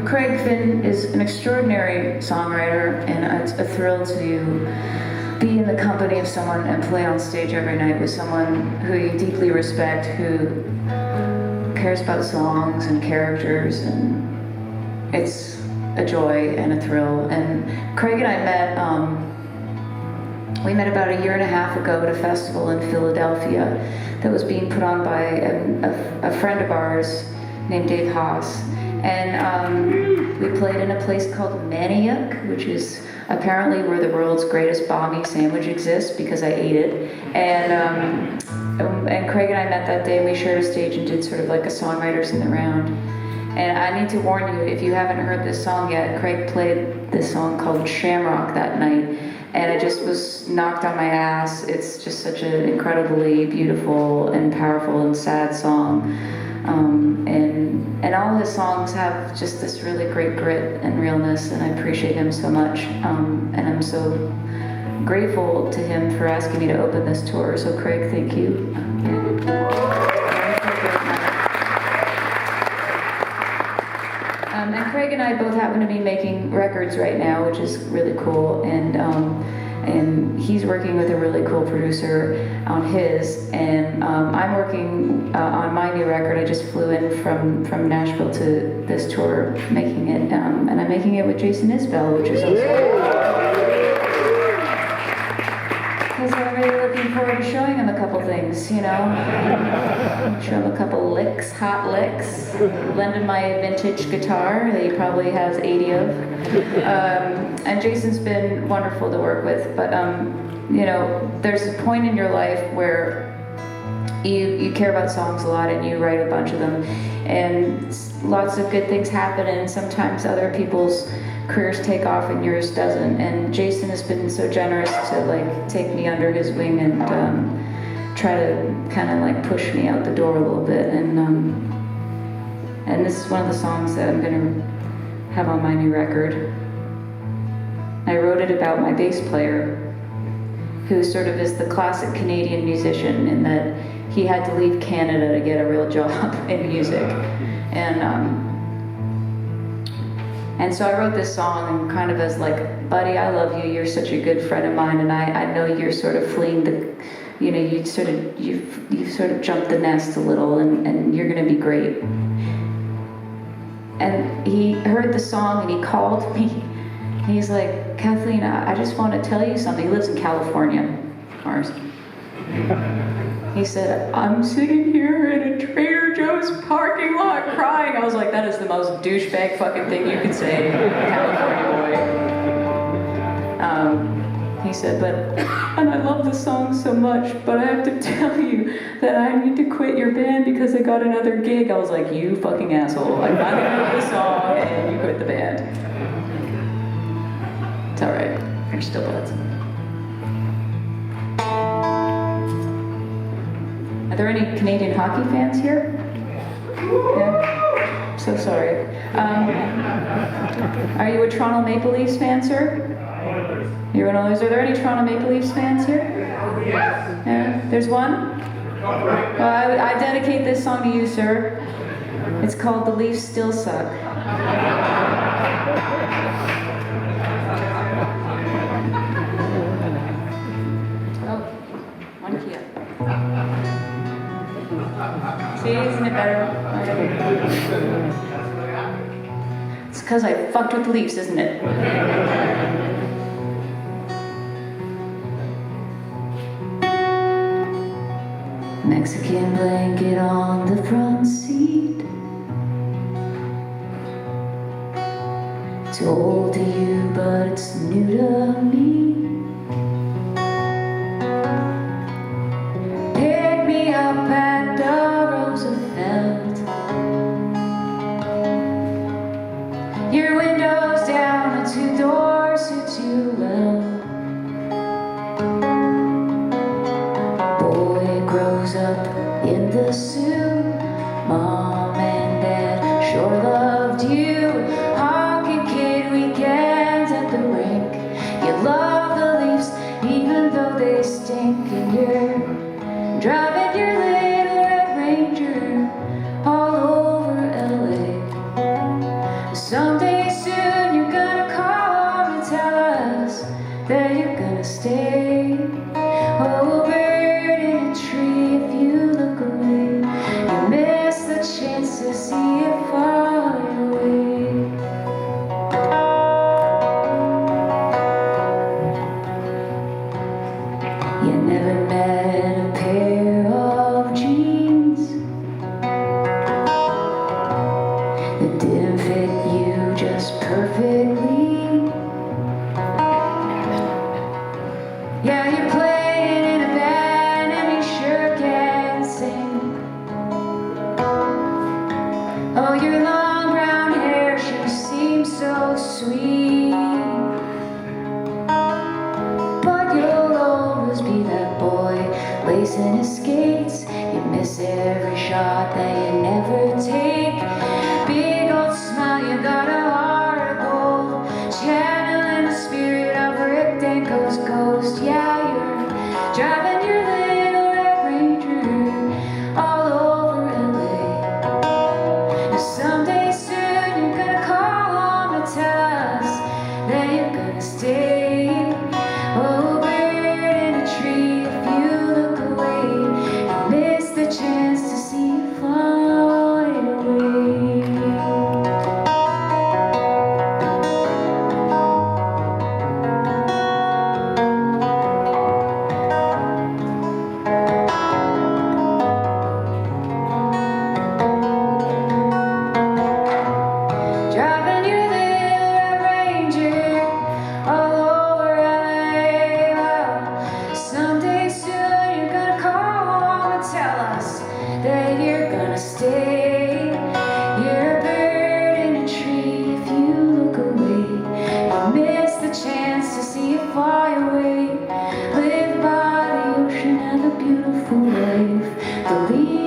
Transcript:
Craig Finn is an extraordinary songwriter, and it's a thrill to be in the company of someone and play on stage every night with someone who you deeply respect, who cares about songs and characters, and it's a joy and a thrill. And Craig and I met, we met about a year and a half ago at a festival in Philadelphia that was being put on by a friend of ours named Dave Haas. And we played in a place called Maniac, which is apparently where the world's greatest Bami sandwich exists, because I ate it. And Craig and I met that day, and we shared a stage and did sort of like a songwriters in the round. And I need to warn you, if you haven't heard this song yet, Craig played this song called Shamrock that night, and I just was knocked on my ass. It's just such an incredibly beautiful and powerful and sad song. And all his songs have just this really great grit and realness, and I appreciate him so much. And I'm so grateful to him for asking me to open this tour. So Craig, thank you. And Craig and I both happen to be making records right now, which is really cool. And he's working with a really cool producer on his, and I'm working on my new record. I just flew in from Nashville to this tour, making it, and I'm making it with Jason Isbell, which is also because I'm really looking forward to showing him a couple things, you know. Show him a couple licks, hot licks, lend him my vintage guitar that he probably has 80 of. And Jason's been wonderful to work with, but you know, there's a point in your life where you care about songs a lot and you write a bunch of them, and lots of good things happen, and sometimes other people's careers take off and yours doesn't. And Jason has been so generous to like take me under his wing and try to kind of like push me out the door a little bit. And this is one of the songs that I'm gonna have on my new record. I wrote it about my bass player, who sort of is the classic Canadian musician in that he had to leave Canada to get a real job in music. And so I wrote this song and kind of as like, buddy, I love you, you're such a good friend of mine, and I know you're sort of fleeing the, you know, you've sort of jumped the nest a little, and you're gonna be great. And he heard the song and he called me. He's like, Kathleen, I just want to tell you something. He lives in California, ours. He said, I'm sitting here in a Trader Joe's parking lot crying. I was like, that is the most douchebag fucking thing you could say, California boy. He said, and I love the song so much, but I have to tell you that I need to quit your band because I got another gig. I was like, you fucking asshole. I finally heard the song and you quit the band. It's all right. You're still buds. Are there any Canadian hockey fans here? Yeah. So sorry. Are you a Toronto Maple Leafs fan, sir? You're an Oilers. Are there any Toronto Maple Leafs fans here? Yes. Yeah. There's one? Well, I dedicate this song to you, sir. It's called The Leafs Still Suck. See, isn't it better? It's because I fucked with the Leafs, isn't it? Mexican blanket on the front seat. It's old to you, but it's new to me. Pick me up at the Roosevelt. Your windows down, a two-door suits you well. Boy grows up in the suit. Mom and Dad sure loved you. Honking kid weekends at the rink. You love the Leafs even though they stink, and you're driving your little Red Ranger all over LA. So see it far away. You never met a pair of jeans that didn't fit you just perfectly. Yeah, you're playing in a band and you sure can sing. Oh, your long brown hair sure seems so sweet. But you'll always be that boy lacing his skates. You miss every shot that you never take. Big old smile, you got a heart of gold, channeling the spirit of Rick Danko's ghost. Yeah, you're driving your little Red Ranger all over LA. And someday soon you're gonna call home to tell us that you're gonna stay. Oh, bird in a tree, if you look away, you miss the chance to see you fly away. Driving your little Red Ranger all over LA. Well, someday soon you're gonna call home and tell us that you're gonna stay. You're a bird in a tree, if you look away, you miss the chance to see it fly away. Live by the ocean and the beautiful life, the leaves